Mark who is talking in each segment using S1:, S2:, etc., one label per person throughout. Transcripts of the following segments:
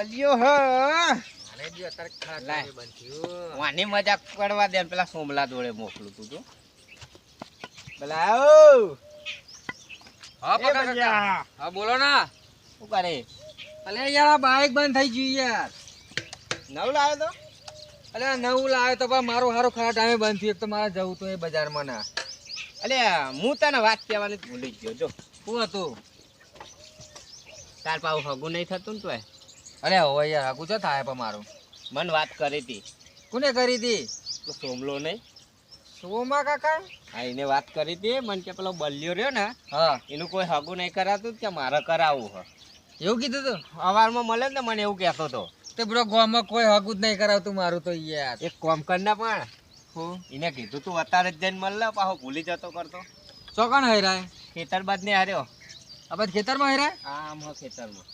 S1: બલ્યો હ
S2: અરે દી અત્યારે ખાટ બનથ્યું
S1: વાની મજાક કરવા દે પેલા સોમલા જોડે મોકલું તું તો પેલા આવો
S2: હા પકા કાકા હા બોલો ના
S1: શું કરે
S2: અલે યાર આ બાઈક બંધ થઈ ગઈ યાર
S1: નવ લાવ્યો તો
S2: અલે નવું લાવ્યો તો પણ મારું હારું ખરા ટાઈમે બંધ થયું એક તો મારે જવું તો એ બજારમાં ના
S1: અલે હું તને વાત કહેવાની ભૂલી જ ગયો જો
S2: શું હતું
S1: તાર પાછું હગું નહીં થતું ને તોય
S2: અરે હવે યાર હાકું છો થાય પણ મારું
S1: મને વાત કરી હતી
S2: કોને કરી હતી
S1: તો સોમલો નહીં
S2: સોમા કાકા
S1: હા એને વાત કરી હતી મને કે પેલો બલ્યો રહ્યો ને
S2: હા
S1: એનું કોઈ હગું નહીં કરાતું કે મારે કરાવવું હ
S2: એવું કીધું તું
S1: સવારમાં મળે ને મને એવું કહેતો હતો
S2: તે બ્રો ગામમાં કોઈ હગું જ નહીં કરાવતું મારું તો યાર
S1: એક કોમ કરના પણ
S2: હું
S1: એને કીધું તું અત્યારે જ જઈને મળે પાછો ભૂલી જતો કરતો
S2: ચોકણ હૈરાય
S1: ખેતર બાદ ને હાર્યો
S2: આ બાદ ખેતરમાં હૈરાય
S1: આમ હ ખેતરમાં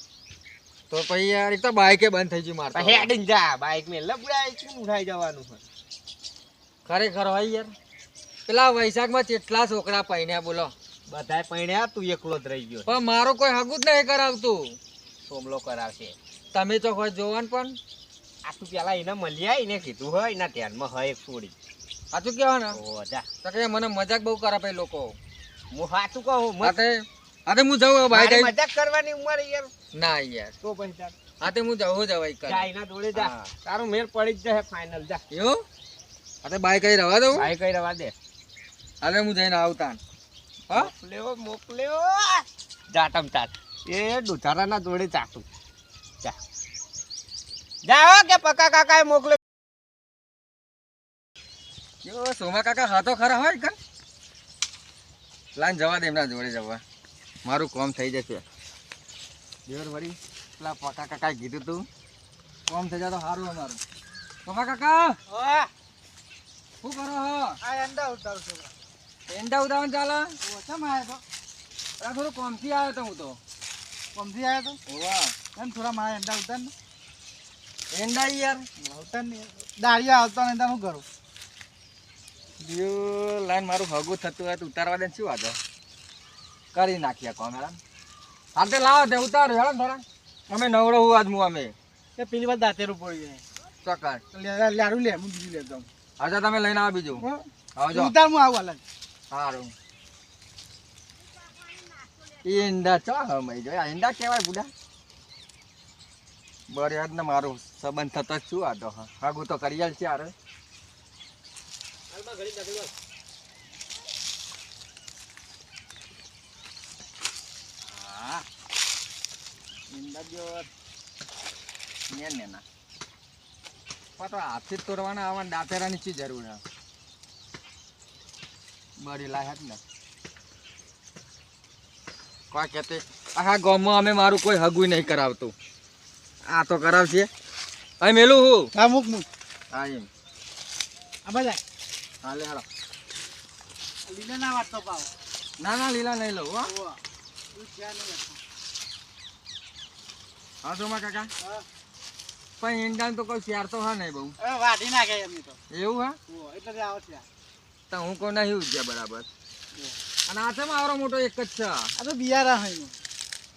S2: તો પછી યાર એક તો બાઈકે બંધ થઈ ગઈ મારતો
S1: હેડીને જા બાઈક મેં લબડાય શું ઉઠાઈ જવાનું છે
S2: ખરેખર હોય યાર પેલા વૈશાખમાં કેટલા છોકરા પૈણ્યા બોલો
S1: બધાય પૈણ્યા તું એકલો જ રહી ગયો
S2: પણ મારું કોઈ હગું જ નહીં કરાવતું
S1: સોમલો કરાવશે
S2: તમે તો કોઈ જોવાનું પણ
S1: આ તું પેલા એને મળ્યા એને કીધું હોય એના ધ્યાનમાં હોય એક છોડી
S2: સાચું કહેવા ને
S1: ઓ જા
S2: તો કે મને મજાક બહુ કરે પછી લોકો
S1: હું સાચું કહું
S2: આતે હું જવું બાઈક
S1: મારી મજાક કરવાની ઉંમર યાર
S2: ના યાર
S1: તો પછી જા
S2: આતે હું જવું જવાય કર
S1: જા એના જોડે જા
S2: હા.
S1: તારું મેળ પડી જ જશે ફાઇનલ જા
S2: એવું આતે બાઈક અહીં રવા દઉં
S1: ભાઈ કઈ રવા દે
S2: અરે હું જઈને આવતા હા
S1: મોકલ્યો જાટમ ચાટ એ દુધારાના જોડે ચાટું જા જાઓ કે પકા કાકાએ મોકલે
S2: યો સોમા કાકા હાથો ખરા હોય કન લાઈન જવા દે એમના જોડે જવા મારું કામ થઈ જશે દેવર વળી પેલા પકા કાકાએ કીધું તું કામ થઈ જાય તો સારું અમારું પકા કાકા શું કરો હો
S1: આ અંડા ઉતારું છું
S2: એંડા ઉદાવન ચાલે
S1: ઓછા માં આવ્યો
S2: અરે થોડું કોમથી આવ્યો તો હું તો
S1: તો કમથી આવ્યો તો
S2: વાહ
S1: એમ થોડા મારા અંડા ઉતાર ને
S2: એંડા યાર
S1: ઉતાર ને દાળિયા આવતા ને હું કરું
S2: યો લાઈન મારું હગું થતું હોય તો ઉતારવા દે ને શું વાંધો કરી નાખ્યા કોમ હેરાન હાલ તે લાવો તે ઉતાર હેરાન થોડા અમે નવરો હું આજ હું અમે
S1: એ પેલી વાર દાંતેરું પડી જાય
S2: ચોક્કસ
S1: લાડુ લે હું બીજું લેતો
S2: આજે તમે લઈને આવો બીજું આવજો
S1: ઉતાર હું આવું અલગ
S2: સારું ઈંડા ચો હમાઈ જાય ઈંડા કહેવાય બુડા બર યાદ ને મારું સંબંધ થતો જ શું આતો હાગું તો કરી આલ છે યાર હા ઈંડા જો ને ના પણ તો હાથથી જ તોડવાના આવવાના દાંતેરાની શી જરૂર છે બરી લાયક ને કોઈ કહેતે આખા ગામમાં અમે મારું કોઈ હગું નહીં કરાવતું આ તો કરાવશે અહીં મેલું હું
S1: હા મૂક
S2: હા એમ
S1: આ બધા
S2: હા લે હાલો
S1: લીલા ના વાત તો પાવ
S2: ના ના લીલા નહીં લઉં હો હા સોમા કાકા પણ ઈંડાને તો કોઈ શેર તો હા નહીં બહુ
S1: વાઢી નાખે એમની તો
S2: એવું હા
S1: એટલે આવો છે
S2: તો હું કોઈ નહીં ઉજ્યા બરાબર અને આ છે મારો મોટો એક જ છે
S1: આ તો બિયારણ હોય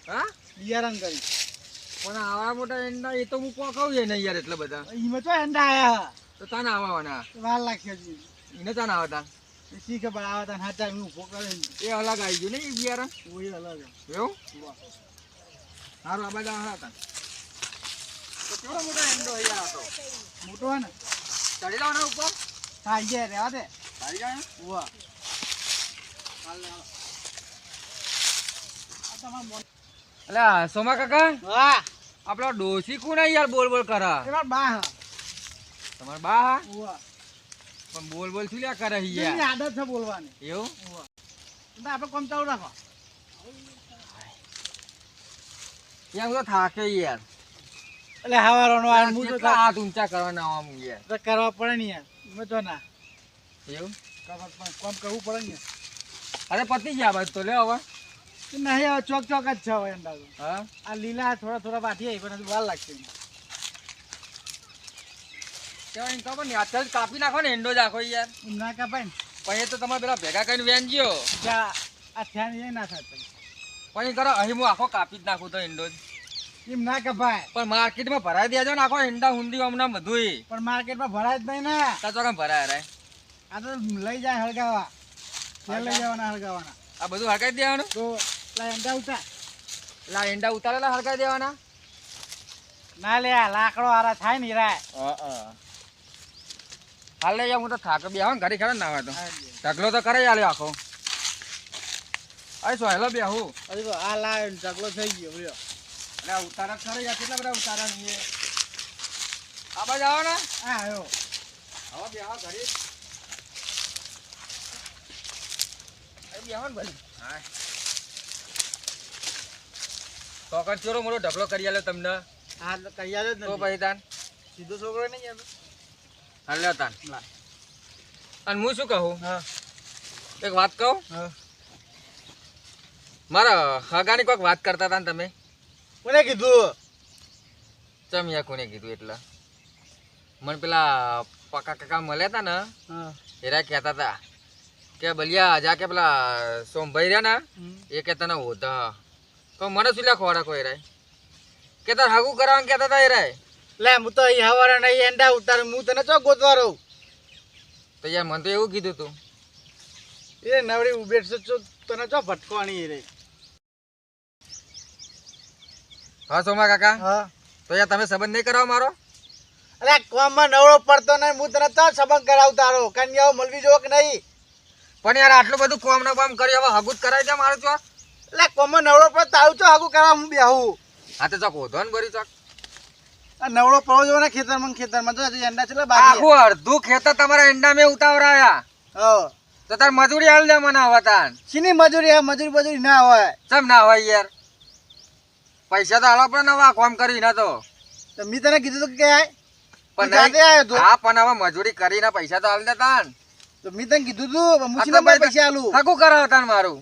S2: હા
S1: બિયારણ કરી
S2: પણ આવા મોટા ઈંડા એ તો હું કહું છે નહીં યાર એટલે બધા
S1: એમાં તો એંડા આયા
S2: તો તાને આવવાના
S1: વાર લાગશે
S2: એને તાને આવતા
S1: શી ખબર આવતા હાચા હું ઉભો કરે
S2: એ અલગ આવી ગયું ને એ બિયારણ
S1: ઓય અલગ
S2: એવું સારું આ બધા હતા તો કેવો મોટો ઈંડો અહીંયા હતો
S1: મોટો હે ને
S2: ચડી જાવ ને ઉપર
S1: હા ગયા રેવા દે
S2: આવી જાય
S1: ઓવા
S2: એટલે સોમા કાકા
S1: વાહ
S2: આપણો ડોસી કોણ યાર બોલ બોલ કરા
S1: એમાં બા હા
S2: તમાર બા હા
S1: ઓવા
S2: પણ બોલ બોલ શું લ્યા કરે
S1: એની
S2: યાર
S1: આદત છે બોલવાની
S2: એવું
S1: ઓવા તો આપણે કોમ ચાલુ રાખો
S2: યાર હું તો થાકે યાર
S1: એટલે હવારનો આ હું તો
S2: કેટલા હાથ ઊંચા કરવાના આમ યાર
S1: તો કરવા પડે ને યાર એમાં તો ના
S2: એવું
S1: ખબર પણ કોમ કરવું પડે ને
S2: અરે પતી ગયા બસ તો લે હવે
S1: નહીં હવે ચોક ચોક જ છે હવે અંદાજ
S2: હા
S1: આ લીલા થોડા થોડા બાકી આવી પણ હજુ વાર લાગશે
S2: કેવાય ખબર ને અત્યારે જ કાપી નાખો ને એંડો જ આખો યાર
S1: ના કાપાય ને
S2: પછી તો તમે પેલા ભેગા કરીને વેન ગયો
S1: ત્યાં આ થયા એ ના થાય પછી
S2: પછી કરો અહીં હું આખો કાપી જ નાખું તો એંડો જ
S3: એમ ના કપાય.
S2: પણ માર્કેટમાં ભરાઈ દેજો ને આખો ઈંડા હુંડી હમણાં બધુંય.
S3: પણ માર્કેટમાં ભરાય જ નહીં ને.
S2: તા ચોકન ભરાય રે.
S3: આ તો લઈ જાય હળગાવા. ત્યાં લઈ જવાના હળગાવાના.
S2: આ બધું હળગાઈ દેવાનું.
S3: તો લા એંડા ઉતાર.
S2: લા ઈંડા ઉતારેલા હળગાઈ દેવાના.
S3: ના લે આ લાકડો હારા થાય ને હીરા.
S2: હાલ લઈ જાઉં, હું તો થાક બેહો ને ઘડી ખરા ના આવે તો ઢગલો તો કરે આલ્યો આખો. અરે સોહેલો બેહું.
S3: હજુ તો આ લા ઢગલો થઈ ગયો લ્યો.
S2: એટલે ઉતારા ખરે યાર, કેટલા બધા ઉતારા નહીં. આ બાજુ આવો ને.
S3: આ આયો.
S2: હવે બેહો ઘડી. અહીં બેહો ને ભાઈ. હા. તો કણ ચોરો મોટો ઢગલો કરી આલ્યો તમને.
S3: હા તો કઈ આલ્યો જ
S2: તો
S3: નથી.
S2: પછી તાન
S3: સીધો છોકરો નહીં યાર.
S2: હાલ લ્યો તાન.
S3: લા.
S2: અને હું શું કહું,
S3: હા
S2: એક વાત કહું.
S3: હા.
S2: મારા હગાની કોઈક વાત કરતા હતા ને તમે.
S3: કોને કીધું?
S2: ચમ યા કોને કીધું એટલે મને પેલા પકા કાકા મળ્યા હતા ને,
S3: હા.
S2: એરા કહેતા હતા કે બલિયા જા કે પેલા સોમભાઈ રહ્યા ને એ કે તને હોતા તો મને શું લ્યા ખોડા કોઈ રાય કે તાર હાગું કરાવવાનું કહેતા હતા એ રાય.
S3: લે હું તો અહીં હવારે નહીં એંડા ઉતાર, હું તને ચો ગોતવા રહું.
S2: તો યાર મને તો એવું કીધું તું.
S3: એ નવરી ઉભેટ છે તને ચો ભટકવાની રે.
S2: હા સોમા કાકા,
S3: હા.
S2: તો યાર તમે સંબંધ નહીં કરાવો મારો.
S3: અરે કોમમાં નવરો પડતો નહીં, હું તને તો સંબંધ કરાવતારો. કન્યાઓ મળવી જો કે નહીં?
S2: પણ યાર આટલું બધું કોમ ને કોમ કરી હવે હગું જ કરાવી દે મારું ચોક.
S3: એટલે કોમમાં નવરો પડતો તારું ચો હાગું કરવા હું બેહું.
S2: હા તો ચોક હોધો ને ભરી ચોક.
S3: આ નવરો પડવો જો ને ખેતરમાં તો હજી એંડા ચેટલા બાકી
S2: આખું અડધું ખેતર તમારા ઈંડા મેં ઉતાવરાયા.
S3: હા.
S2: તો તાર મજૂરી હાલ દે મને હવે તાન.
S3: શીની મજૂરી? આ મજૂરી ના હોય.
S2: ચમ ના હોય યાર, પૈસા તો હાલો પણ હવે કોમ કરી ના તો.
S3: તો મેં તને કીધું તું કે આય? તું
S2: પણ
S3: જાતે આયો તું.
S2: હા પણ હવે મજૂરી કરીને પૈસા તો હાલ દે તાન.
S3: તો મેં તને કીધું તું પણ મુશીના પાસે પૈસા આલું.
S2: હગું કરાવો તાન મારું.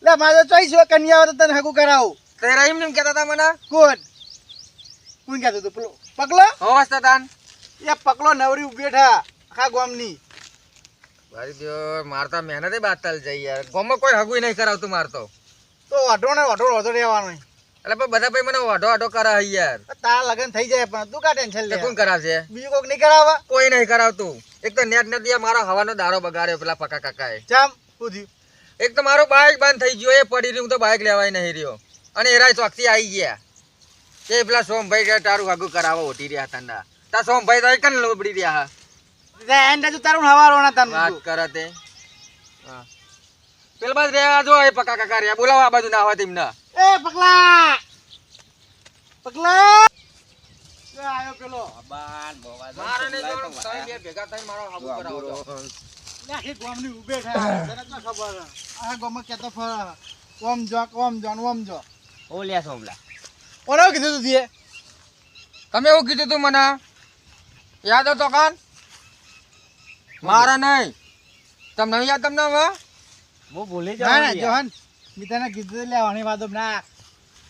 S3: લે મારે ચોઈસ હોય કન્યા હોય તો તને હાગું કરાવું.
S2: તેરા એમ નેમ કહેતા હતા મને.
S3: કોણ કહેતું તું? પેલો પકલો?
S2: હોસ તો તાન.
S3: એ પકલો નવરી ઉભી થા આખા ગામની.
S2: મારી દિયો મારતા મહેનતે બાતલ જઈ યાર. ગામમાં કોઈ હગું નહીં કરાવતું મારતો.
S3: તો વાઢો ને વાઢો રહેવાનો.
S2: એટલે પણ બધા ભાઈ મને વાઢો વાઢો કરાવે યાર.
S3: તારા લગન થઈ જાય પણ તું કા ટેન્શન લે?
S2: તે કોણ કરાવશે?
S3: બીજું કોક નહીં કરાવવા?
S2: કોઈ નહીં કરાવતું. એક તો નેટ નથી મારો હવાનો દારો બગાડ્યો પેલા પકા કાકાએ.
S3: જામ શું થયું?
S2: એક તો મારો બાઇક બંધ થઈ ગયો, એ પડી રહ્યું, હું તો બાઇક લેવાય નહીં રહ્યો. અને એરાય ચોકથી આવી ગયા. એ પેલા સોમભાઈ કે તારું હગું કરાવો ઓટી રહ્યા હતા. તા સોમભાઈ તો કન લોબડી રહ્યા.
S3: એંડા જો તારું હવારો ના તારું.
S2: વાત કરે તે. હા. પેલા બાદ રહ્યા જો એ પકા કાકા રહ્યા. બોલાવો આ બાજુ ના હોય તેમને.
S3: એ પકલા પકલા એ આયો પેલો.
S2: મારે નહીં જોવાનું. તમે બે ભેગા થઈને મારો હગું કરાવો છો.
S3: લે આખી ગામની ઉભે થાય તને તો ખબર હે. આ ગામમાં કેતો ફર ઓમ જો.
S1: ઓ લ્યા સોમલા.
S3: ઓરો કીધું તું દીએ?
S2: તમે એવું કીધું તું મને યાદ હતો કાન? મારા નહીં. તમને નહીં યાદ? તમને હવે
S1: હું ભૂલી
S3: ના ના
S1: જાઉં
S3: જોહન મેં તને કીધું લેવાની વાતો ના.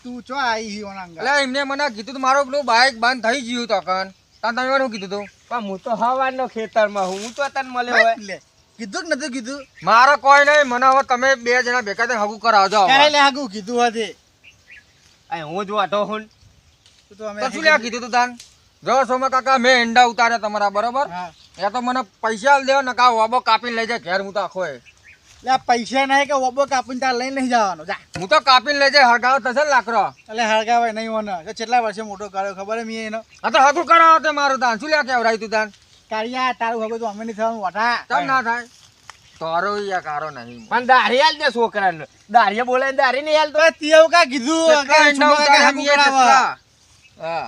S3: તું ચો આવી હી ઓના અંગા.
S2: એટલે એમને મને કીધું તું મારું પેલું બાઇક બંધ થઈ ગયું તો કાન. તાન તમે શું કીધું તું?
S1: પણ હું તો હવાનો ખેતરમાં હું તો તને મળ્યો હોય.
S3: લે કીધું કે નતું કીધું?
S2: મારો કોઈ નહીં. મને હવે તમે બે જણા ભેગા થઈને હગું કરાવજો.
S3: ક્યારે લે હાગું કીધું હતી?
S1: અહીં હું જ વાટો હું.
S3: તું તો અમે
S2: તો શું લ્યા કીધું તું તાન? જો સોમા કાકા મેં ઈંડા ઉતાર્યા તમારા બરોબર.
S3: હા.
S2: યા તો મને પૈસા આલ દેવો ને કા વાબો કાપીને લઈ જાય ઘેર. હું તો આખો
S3: લે પૈસા નહીં કે ઓબો કાપીને તાર લઈને નહીં જવાનો. જા
S2: હું તો કાપીને લઈ જાય હગાવ થશે ને લાકડો.
S3: એટલે હળગાવાય નહીં હોને. તો કેટલા વર્ષે મોટો કર્યો ખબર હે મી એનો?
S2: આ તો હગું કરાવો તે મારું તાન. શું લ્યા કેવરાય તું તાન?
S3: કાળિયા તારું હવે તો અમે નહીં થવાનું વટા.
S2: તમ ના થાય. તારો યા કારો નહીં.
S1: પણ દાઢી હાલ દે છોકરાને. દાઢીએ બોલાય દાઢી નહીં હાલ તો.
S3: તો તીએ કા કીધું
S2: કેટલા
S3: કે
S2: ઈંડા
S3: સુમા કાકા
S2: ઉતાર્યા
S3: હાગું
S2: મેં
S3: કરાવવા.
S2: કેટલા? હા.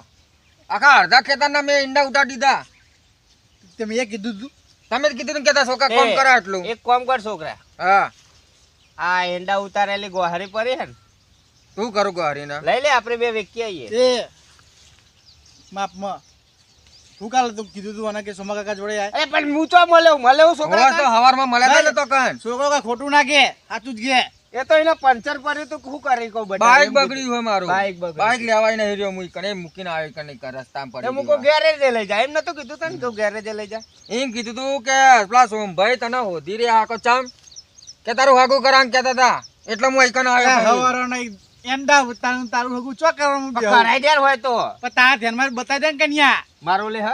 S2: આખા અડધા ખેતરના મેં ઈંડા ઉતારી દીધા.
S3: તે મેં કીધું તું.
S2: તમે જ કીધું ને કે છોકરા કોમ
S1: એ,
S2: કરે એટલું.
S1: એક કામ કર છોકરા.
S2: હા.
S1: આ એંડા ઉતારેલી ગોહારી પડી હે ને,
S2: શું કરું ગો હરીને?
S1: લઈ લે આપણે બે વેકી આવીએ.
S3: એ માપમાં હું કાલે તું કીધું તું અને કે સોમા કાકા જોડે આય.
S1: અરે પણ હું તો મળ્યો છોકરા.
S2: હવે તો હવારમાં મળ્યા હતા ને તો કન.
S3: છોકરો કાંઈ ખોટું ના કે સાચું જ કે.
S1: એ તો એને પંચર પડ્યું તો શું કરી કહું બધા.
S2: બાઈક બગડ્યું હોય મારું.
S1: બાઈક બગડ્યું.
S2: બાઈક લેવાય નહીં રહ્યો મુઈ કને મૂકીને આવ્યો કને રસ્તામાં
S1: એ
S2: પડી
S1: મૂકો
S2: ગયો.
S1: ગેરેજે લઈ જાય. એમ નતું કીધું તને તું ગેરેજે લઈ જા.
S2: એમ કીધું તું કે પેલા સોમભાઈ તને હોધી રહ્યા આખો ચમ કે તારું હાગું કરાんકહેતા હતા એટલે હું અહીં કને આવ્યો.
S3: હવારો નહીં એંડા ઉતારું તારું હગું ચો કરવાનું
S1: પણ
S3: બેહું?
S1: કરાઈ દે હોય તો
S3: પણ તારા ધ્યાનમાં બતાવી દે ને કન્યા
S1: મારો લે હ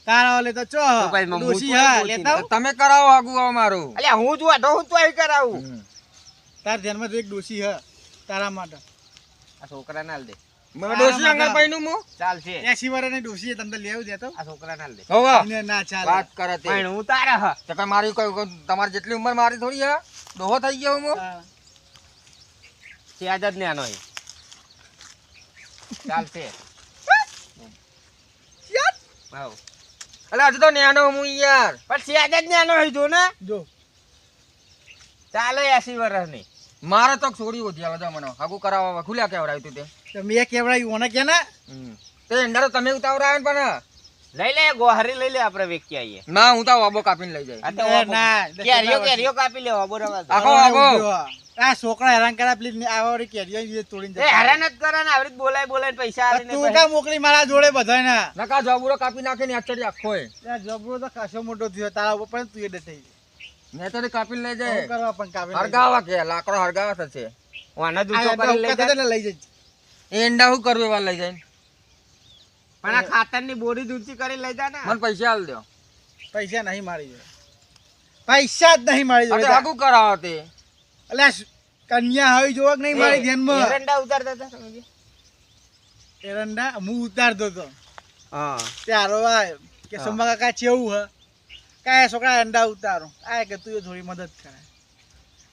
S3: તારા ઓલે તો ચો
S1: તો ભાઈ મમ્મી
S3: ડોશી
S1: તો
S3: હા
S1: ડોશી
S3: લેતા આવું?
S2: તમે કરાવો આગુ આવો મારું.
S1: અલ્યા હું જો અઢો હું તો અહીં કરાવું
S3: તારા ધ્યાનમાં તો એક ડોશી હ તારા માટે
S1: આ છોકરા નાલ દે
S2: મને ડોશી આંગણ પાઈનું હું.
S1: ચાલશે
S3: 80 વર્ષની ડોશી તમને લેવું દેતો
S1: આ છોકરા નાલ દે
S2: હોવે.
S3: એને ના ચાલે
S2: વાત કરે તે.
S1: પણ હું તારા હ
S2: તો કઈ મારી કોઈ તમારી જેટલી ઉંમર મારી થોડી હે ડોહો થઈ ગયો હું.
S3: હા.
S1: ત્યાં જ નેનો હે ચાલશે હાઉ
S2: અલે હજુ તો નેનો હું યાર.
S1: પણ ત્યાં જ નેનો હે જો ને
S3: જો
S1: ચાલે 80 વર્ષની
S2: મારે તો છોડી હોતી હવે મને આગુ કરાવવા ખુલ્યા કેવડાવ્યું તું તે.
S3: તો મેં કેવડાવ્યું ઓને કે ના
S2: તે એંડા તો તમે ઉતાવળા આવે ને પણ
S1: લઈ લે ગોહારી લઈ લે આપણે વેચી આવીએ
S2: ના હું તો વાબો કાપીને લઈ જાય.
S1: આ તો
S3: ના,
S1: કેરીઓ કાપી લેવા બરોબર
S2: આખો આગો.
S3: આ છોકરા હેરાન કરા પ્લીઝ આવડી કેરીઓ તોડીને
S1: એ હેરાન જ કરે ને આવડી બોલાય પૈસા
S3: જતા.
S1: આલીને
S3: તું કા મોકલી મારા જોડે બધાને
S2: નકા જબુરો કાપી નાખે ને આચડી આખો એ.
S3: ત્યાં જબરો તો ખાસો મોટો થયો તારા ઉપર પણ તું એ ડટાઈ
S2: મેં તો કાપીને લઈ
S3: શું
S2: જાય.
S3: કરવા પણ કાપી
S2: હરગાવા કે લાકડો હરગાવા થશે.
S1: વાના દૂધો કરી લઈ જાય
S3: લઈ જજે
S2: એ એંડા શું કરવું એવા લઈ જાય.
S1: પણ આ ખાતરની બોરી દૂધી કરી લઈ જા ને
S2: મને પૈસા આલ દો.
S3: પૈસા નહીં મારી જોડે પૈસા જ નહીં મારી
S2: અરે
S3: જોડે
S2: આગુ કરાવો તે.
S3: અલ્યા કન્યા હોય જોવા કે નહીં મારી ધ્યાનમાં
S1: એરંડા ઉતારતા હતા સમજી
S3: એરંડા હું ઉતારતો હતો
S1: હા
S3: ત્યારો આયો કે
S1: હા.
S3: સોમા કાકા ચેવું હ કાંઈ છોકરા અંડા ઉતારો આ કે તું થોડી મદદ કરે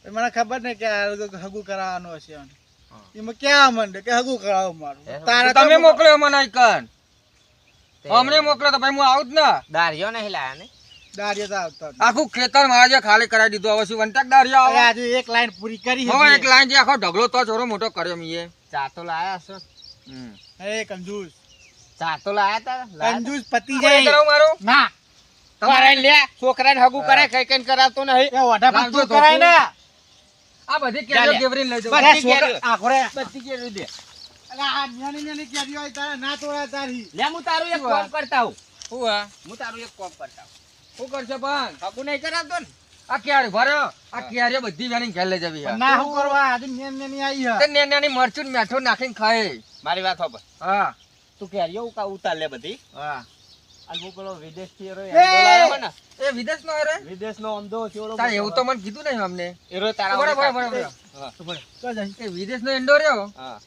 S3: તો મને ખબર ને કે આ હગું કરાવવાનું હશે એને. એમાં ક્યાં માંડે કે હગું કરાવો મારું તારા
S2: તમે
S3: તો
S2: મોકલ્યો મને આઈકન. અમને મોકલ્યો તો ભાઈ હું આવું જ ને.
S1: દારિયો નહીં લાયા ને
S3: દાડિયો તો આવતા જ.
S2: આખું ખેતર મારા જે ખાલી કરાવી દીધું હવે શું વંટક દારિયા
S3: અરે
S2: આવે.
S3: આજે એક લાઈન પૂરી કરી
S2: હવે એક
S3: છે
S2: લાઈન જે આખો ઢગલો તો છોરો મોટો કર્યો મીએ.
S1: ચા તો લાયા છો
S3: હે કંજૂસ
S1: ચા તો લાયા તા
S3: કંજૂસ પતિ
S2: કોઈ
S3: જાય
S2: કરાવું મારું.
S3: ના
S1: તમારે લે છોકરાને હગું કરે કઈ કરાવતો નહીં
S3: એ ઓઢા પર
S2: લાવજો
S3: તું કરાય ને
S2: આ બધી
S1: ચાલે.
S2: કેરીઓ કેવરીને લઈ જાઉં.
S3: અરે
S1: બધી
S3: છોકરા
S1: કેરીઓ.
S3: આખરે
S1: બધી કેરી દે
S3: અરે આ નાની કેરીઓ હોય તારે ના તોડાય તારી
S1: લે હું તારું એક કોમ કરતા હું
S2: શું હા?
S1: હું તારું એક કોમ કરતા હું
S2: શું કરશે પણ?
S1: હગું નહીં કરાવતો ને
S2: આ કેરી ભર્યો આ કેરીઓ બધી વેણીને ઘેર લઈ જવી યાર.
S3: ના શું કરવા આજે નેની આવી
S2: તે
S3: હ
S2: નાની મરચું ને મેઠું નાખીને ખાય.
S1: મારી વાત હોબર
S2: હા
S1: તું કેરીઓ ઉતાર લે બધી
S2: હા.
S1: અને હું પેલો વિદેશથી એરો
S3: એ!
S1: એંડો લાવ્યો ને
S2: એ વિદેશ નો રે.
S1: વિદેશનો અમદો ચેવડો
S2: તારે એવું તો મને કીધું નહીં અમને.
S1: એરો તારા
S2: બરાબર,
S1: વડે
S2: બરાબર,
S1: કાપી
S2: બરાબર.
S1: દે. હા.
S3: તો જાય
S2: એ વિદેશ નો એંડો રહ્યો
S1: હા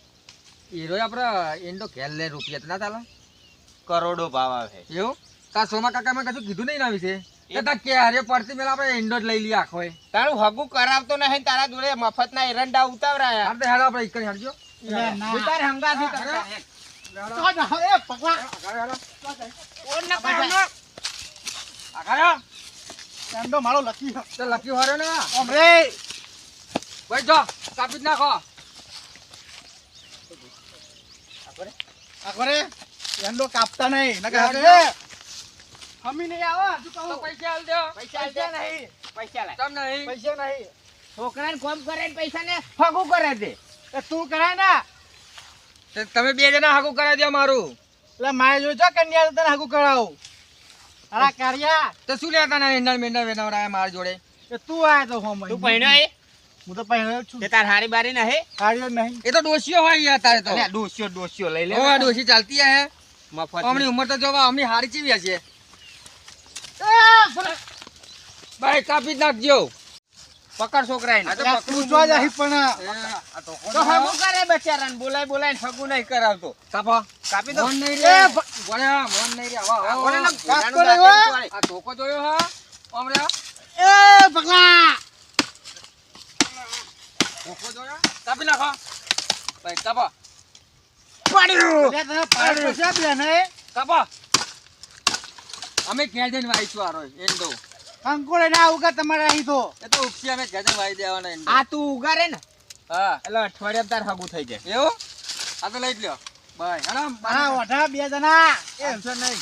S2: હીરો આપડે એંડો ઘેર લે રૂપિયા તો ના ચાલે.
S1: કરોડો ભાવ આવે
S2: એવું તાર સોમા કાકા મેં કશું કીધું નહીં ના વિશે. એ તા કેરીઓ પડતી પેલા આપણે એંડો જ લઈ લઈએ આખો એ.
S1: તારું હગું કરાવતો નહીં તારા જોડે મફતના એરંડા ઉતાવરાયા
S2: આપણે હેડો આપણે ઈકન હેડજો.
S3: ના.
S1: ઉતાર હંગાથી
S3: તો જા, એ પકવા
S1: કોણ ના પાડો
S2: આગળ
S3: એંડો મારો લકી હ
S2: તો લખ્યું હારો ને
S3: ઓમ રે
S2: ભાઈ જો કાપી જ નાખો.
S3: આખરે એંડો કાપતા નહીં નકર હગે હમી નહીં આવો હજુ
S2: તો
S3: કહું
S2: પૈસા આલ દો.
S1: પૈસા નહીં પૈસા લાય
S2: તમ નહીં.
S3: પૈસા નહીં
S1: છોકરાને કોમ કરે ને પૈસા ને હગું કરે દે
S3: એ તું કરાય ને
S2: તે તમે બે જણા હાકું કરાવી દો મારું.
S3: એટલે મારે જો છો કન્યા તો તને હગું કરાવું અલા કાર્યા
S2: તો શું લેતા ના એંડા મેંડા વેનાવડાયા મારી જોડે.
S3: એ તું આય તો હોમ
S1: તું પહેણ્યો એ
S3: હું તો પહેણ્યો જ છું
S1: તે તાર હારી બારી નહીં
S3: કાર્યો નહીં
S2: એ તો ડોશીઓ હોય યાર તારે તો.
S1: અલ્યા ડોસ્યો લઈ લે
S2: ઓ આ ડોશી ચાલતી હે.
S1: મફત
S2: અમની ઉંમર તો જોવા અમની હારી ચીવી હશે. ભાઈ કાપી જ નાખજો.
S1: પકડ છોકરાને
S2: આ તો
S3: યા
S2: પકડું
S3: પૂછવા જાય પણ
S2: આ તો
S1: તો હગું કરે બચારાને બોલાય હગું નહીં કરાવતો
S2: કાપો.
S1: કાપી દો
S2: મોન નહીં
S3: એ
S2: રે.
S3: ભ-
S2: વળ્યા, મોન નહીં રે. આવો, આવો,
S1: ઓને ના
S2: આવો.
S3: કાપતો નહીં હો.
S2: આ ધોકો જોયો હા અમરે
S3: એ પકલા
S2: ધોકો જોયો કાપી નાખો ભાઈ કાપો
S1: પડ્યું
S3: લે તને પાડ પૈસા બે ને
S2: કાપો. અમે ઘેર જઈને વાઈશું આરો એંડો.
S3: અંકોડે ના ઉગા તમારે અહીં તો
S2: એ તો ઉપસી અમે ઘેર જઈને વાઈ દેવાના એંડો.
S1: આ તું ઉગારે ને
S2: હા
S1: એટલે અઠવાડિયા તાર હગું થઈ જાય
S2: એવું આ તો લઈ જ લ્યો ભાઈ હેડો
S3: મારા ઓઢા બે જણા
S2: એ ટેન્શન નહીં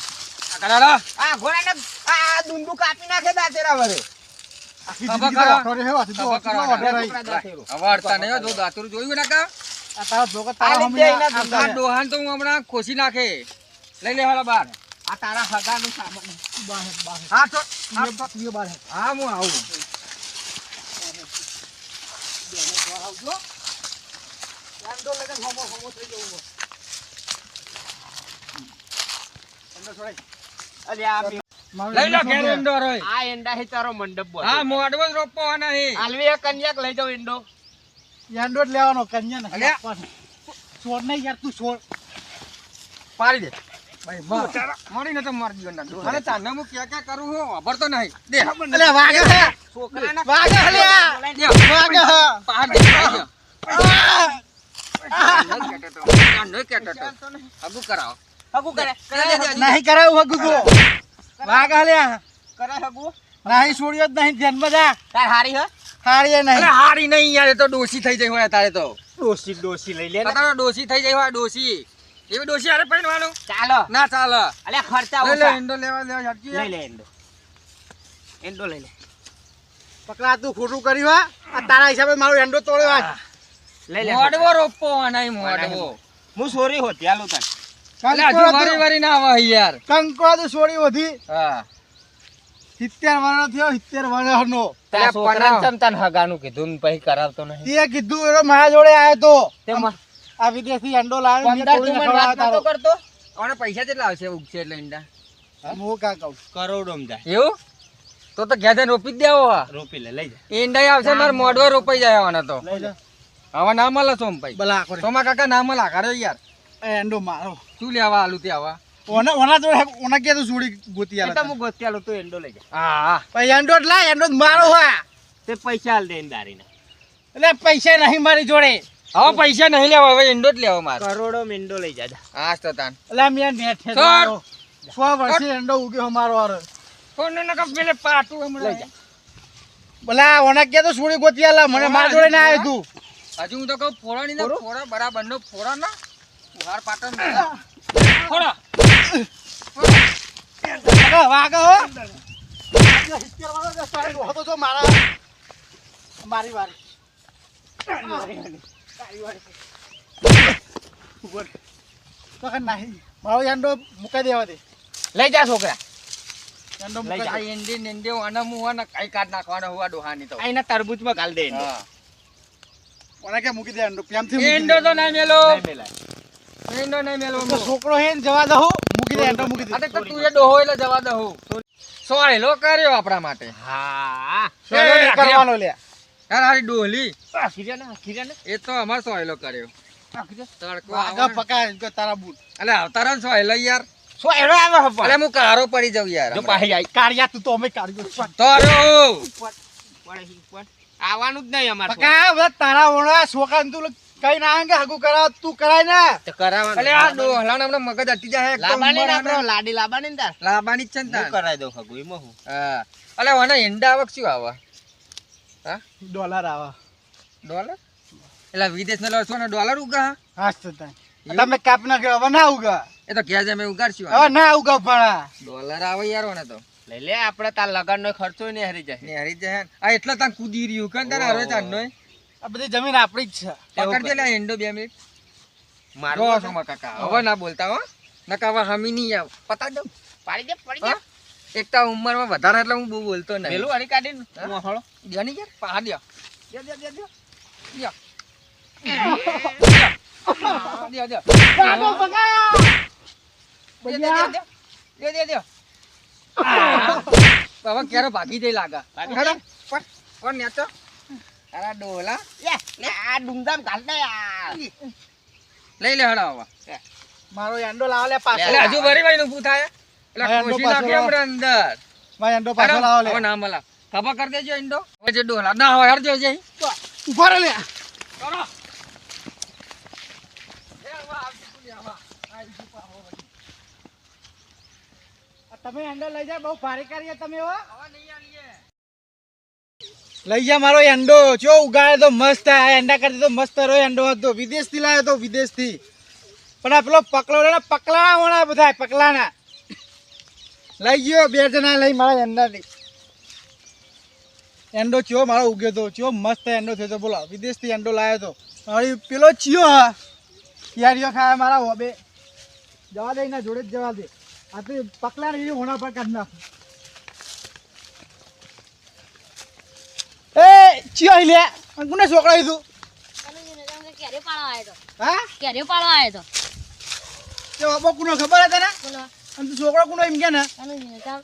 S2: આ કરાડા
S1: આ ઘોડાને આ દુંદુ કાપી નાખે દાંતેરા વડે
S3: આખી
S2: ખબર
S3: જિંદગી
S2: કરો.
S3: તો અઠવાડિયે હેવા
S2: ખબર કરો.
S3: ઓઢા રહી
S1: છોકરા દાંતેરું.
S2: અવાડતા નહીં હો, જો દાતુરું જોયું નાકા
S3: આ તારા ધોકો
S1: આ
S3: તારા
S1: લીધે
S3: હમણાં
S1: એના
S3: આ
S1: ધંધા.
S2: આ ડોહાન તો હું હમણાં ખોસી નાખે લઈ લે હાલો બાર
S1: આ તારા હગાનું સામાન
S3: બાહે બાહે
S2: હા તો
S3: તીએ બાહે
S2: હા હું આવું
S3: એંડો લઈને હોમો થઈ જવું હોય. એંડો છોડાય.
S1: અલ્યા આ
S3: મારું
S2: લઈ લો
S3: એંડો
S2: ઘેર
S3: છોડે.
S2: ઈંડો રોય.
S1: આ એંડા હી તારો મંડપ બોલ
S2: હા મોડવો જ રોપવાના હે.
S1: આલવી એક કન્યાક લઈ જાવ એંડો
S3: એંડો જ લેવાનો કન્યા નથી
S2: અલ્યા.
S3: આપવાનો. છોડ નહીં યાર તું છોડ.
S2: પાડી દે ભાઈ મારી ને તો માર દીયો ના અરે તાને હું ક્યાં કરું હું વાપરતો નહીં દે
S3: અલ્યા વાગે હે.
S1: છોકરાના
S3: વાગે અલ્યા.
S2: દે
S3: વાગે હે.
S2: પાડ દે પાડ દે
S3: આ!
S2: ન કેતો તો અબુ કરાવો
S1: હગુ કરે
S3: નહીં કરાયું હગું તો. વાગે અલ્યા.
S1: કરે હગુ
S3: નહીં છોડ્યો જ નહીં જન્મ જા.
S1: તાર હારી હે
S3: હારીએ
S2: અરે
S3: નહીં.
S2: હારી નહીં યાર એ તો ડોસી થઈ જાય હોય તારે તો
S1: ડોસી લઈ લે ને
S2: તારે ડોસી થઈ જાય હોય ડોસી એવી ડોસી હારે પહેરવાનું
S1: ચાલો
S2: ના ચાલે
S1: અલ્યા ખર્ચા
S2: લઈ લે
S1: ઓછા
S2: ઈંડો લેવા હટકી
S1: લઈ લે એંડો લઈ લે
S3: પકડા તું ખોટું કર્યું હા. આ તારા હિસાબે મારો એંડો તોડ્યો આજ.
S1: લઈ લે
S2: મોડવો રોપવો નહીં મોડવો
S1: હું સોરી હોતી હાલો તાર
S2: એટલે હજુ વારી વારી ના આવે યાર
S3: કંકોડા તો છોડી વધી.
S2: હા
S3: 70 વર્ષ થયો 70 વર્ષનો.
S1: તારા
S2: એટલે
S1: છોકરાને
S2: પકડાવ.
S1: ચમ તને હગાનું કીધું ને પછી કરાવતો નહીં
S3: તે કીધું એનો મારા જોડે આવ્યો તો.
S1: તે મ-
S3: આ વિદેશથી અંડો લાવ્યો ને
S1: 15
S3: તોડીને
S1: તું મને વાત
S3: ખવડાવતા
S1: નતો કરતો
S2: અને પૈસા કેટલા આવશે ઉગશે એટલે ઈંડા
S3: હું કા કહું.
S1: કરોડોમાં જાય
S2: એવું તો ઘેર જઈને રોપી જ દેવો હા
S1: રોપી લે લઈ જા
S2: ઈંડા આવશે મારે મોડવો રોપાઈ જાય આવાના તો
S3: લઈ જા.
S2: હવે ના મળે સોમભાઈ
S3: ભલા કરે.
S2: સોમા કાકા ના મળે આખરે યાર
S3: એ અંડો મારો.
S2: શું લેવા આલુ તે આવા
S3: ઓના જોડે ઓના કે તો છોડી ગોતી
S1: એ તો
S3: આલે.
S1: હું ગોતી આલું તું એંડો લઈ જા
S2: હા હા
S3: પછી અંડો જ લાય અંડો જ મારો હા.
S1: તે પૈસા હાલ દે દારીને
S3: એટલે પૈસા નહીં મારી જોડે.
S2: હવે પૈસા નહીં લેવા હવે ઈંડો જ લેવો મારે
S1: કરોડો એંડો લઈ જા જા.
S2: હા તો તાન
S3: એટલે મેં નેઠે
S2: છોડ.
S3: મારો 100 વર્ષે અંડો ઉગ્યો મારો હારો.
S2: કોણ ને કપ પેલે પાટું હમણાં
S1: લઈ જા.
S3: ભલા ઓના કે તો છોડી ગોતી આલે. મને મારા જોડે ના આવ્યું તું.
S2: હજુ હું તો કહું ફોડા ની
S1: ફોડો?
S2: ફોડા બરાબર નો ફોડા ના ઉહાર પાટણ ફોડા
S3: વાગે હો. 70 વર્ષ સાહેબ હતો તો મારા મારી વારી. તો કે નહીં મારો એંડો મુકાઈ દેવા દે.
S1: લઈ જા છોકરા
S3: એંડો
S1: લઈ
S3: મુકાઈ
S1: જા.
S3: દે.
S2: ઈંડી નિંડી આના મુવાના કઈ કાઢ નાખવાનો હોવા ડોહાની તો
S1: આઈના તરબૂચમાં ગાલ દે એંડો.
S2: હા
S3: ઓના કે મૂકી દે એંડો પ્રેમથી મૂકી
S2: ઈંડો
S3: દે.
S2: તો ના મેલો
S1: નહીં મેલાય.
S2: ઈંડો નહીં મેલો
S3: તો છોકરો હે ને જવા દહો મૂકી દે એંડો મૂકી દે.
S2: અરે તો તું એ ડોહો એટલે જવા દઉં સોયલો કર્યો આપણા માટે
S1: હા
S3: સોયલો નહીં કરવાનો લે.
S2: યાર હારી ડોહલી
S1: ખીરાને
S2: એ તો અમાર સોયલો કર્યો તડકો
S3: વાગે
S2: આવે
S3: પકાય કે તારા બૂટ.
S2: અલે આવતારા ને સોયલો યાર
S1: સો એડો આવે
S2: અલે
S1: હપા
S2: હું કારો પડી જાઉં યાર
S1: જો પાહી આઈ
S3: કાઢ્યા તું તો અમે કાઢ્યો.
S2: તો અરે
S1: આવવાનું જ નહીં અમારે
S3: પકા બધા તારા ઓણા છોકરાને તું કઈ ના આવે કે હગું કરાવ તું કરાય ને.
S1: તો કરાવવાનું
S2: અલે આ ડોહલાને હમણાં મગજ અટી જાય એક તો
S1: લાબાની
S2: ઉંમર
S1: ને આપણો
S2: આને.
S1: લાડી લાબાની ને તાર
S2: લાબાની જ છે ને
S1: હું
S2: તાર.
S1: કરાઈ દઉં હગું એમાં હું
S2: હા અલે ઓને ઈંડા આવક શું આવે હા
S3: ડોલર આવે.
S2: ડોલર એટલે વિદેશ ના છો ને ડોલર ઉગા
S3: હાસ તો તાય. તમે કાપ નાખ્યો હવે ના ઉગા.
S2: એ તો ઘેર જમે ઉગાડશું
S3: હવે ના ઉગા પણ
S2: ડોલર આવે યાર ઓને તો
S1: લઈ લે આપણે તાર લગન નો ખર્ચો ને હરી જાય
S2: ને હરી જાય આ એટલા તાન કૂદી રહ્યું કન તાર હવે તાન નોય
S3: આ બધી જમીન આપણી જ છે.
S2: પકડજે લે ઈંડો 2 મિનિટ
S1: મારું
S2: જો સોમા કાકા હવે ના બોલતા હો નકા હવે હમી નહીં આવ પતા દઉં
S1: પાડી દે પડી
S2: હા? એક તો ઉંમરમાં વધારે એટલે હું બહુ બોલતો નહીં
S1: પેલું હરી કાઢીને મોહળો
S2: જાની યાર પા દ્યો દ્યો દ્યો દ્યો
S3: કાઢો પકા.
S2: હવે ક્યારે ભાગી જઈ લાગા
S1: ભાગી
S2: હેડો, કોણ નેચો અરે ડોલા
S1: લે આ ડુંગદામ કાઢ દે યાર
S2: લઈ લે હેડો હવે
S3: મારો એંડો લાવો લે પાછો.
S2: એટલે હજુ ભરી ભાઈ ઊભું થાય એટલે
S3: હા, એંડો
S2: કોશી
S3: પાછો
S2: નાખી
S3: લાવો.
S2: હમણાં અંદર
S3: મારો એંડો પાછો
S2: હેડો,
S3: લાવો લે.
S2: હવે ના મળે ખબર કરી દેજો ઈંડો હવે જે ડોલા ના હોય હેડ જઈ
S3: ઉભા રહો લે.
S2: કરો
S3: તમે એંડો લઈ જા બહુ ભારે કરીએ તમે હો. લઈ જા મારો એંડો ચો ઉગાડે તો મસ્ત આ એંડા કરતી તો મસ્ત રહ્યો એંડો હતો વિદેશથી લાવ્યો તો વિદેશથી પણ આ પેલો પકલો ને પકલાણા હોણા બધા પકલાણા લઈ ગયો 2 જણા લઈ મારા એંડાથી એંડો ચિયો મારો ઉગ્યો તો ચિયો મસ્ત એંડો થયો તો બોલો વિદેશથી એંડો લાવ્યો તો હવે પેલો ચિયો હા ક્યારીઓ ખાય મારા હોબે જવા દે એના જોડે જ જવા દે આ તો પકલા ને હોણા પર કાઢ નાખ એ ચિયો લે કોને છોકરા તું
S4: કેરીઓ પાડવા આવ્યો તો.
S3: હા
S4: કેરીઓ પાડવા આવ્યો તો.
S3: તે ઓબો કુનો ખબર હતા ને
S4: બોલો.
S3: અને તું છોકરો કુનો એમ કે ને
S4: કનુજી કામ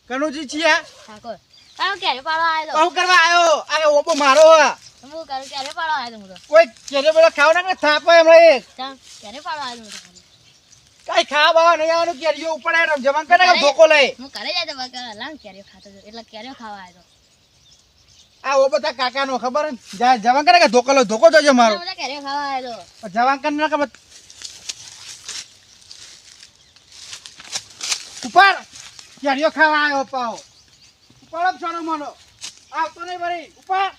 S3: કનુજી છીએ
S4: ઠાકોર. કામ કેરીઓ પાડવા આવ્યો તો.
S3: બહુ કરવા આવ્યો આ ઓબો મારો હે
S4: હું કરું કેરીઓ પાડવા આવ્યો તો હું તો.
S3: કોઈ કેરે પેલો ખાવ ના કે થાપે હમણાં એક
S4: ચાલ કેરીઓ પાડવા આવ્યો તો હું તો.
S3: કઈ ખાવા બાવા નહીં આવવાનું કેરીઓ ઉપર આવીને જવાન કરે કે ધોકો લઈ
S4: હું ઘરે જાય તો બકા લાંગ કેરીઓ ખાતો હતો. એટલે કેરીઓ ખાવા આવ્યો તો.
S3: આ ઓબો તા કાકાનો ખબર હે ને જવાન કરે કે ધોકો લો ધોકો જોજો મારો
S4: બધા કેરીઓ ખાવા આવ્યો તો.
S3: જવાન કરે ના ખબર ઉપર કેરીઓ ખાવા આવ્યો પાઓ ઉપર છોડો માનો આવતો નહીં ભરી ઉપર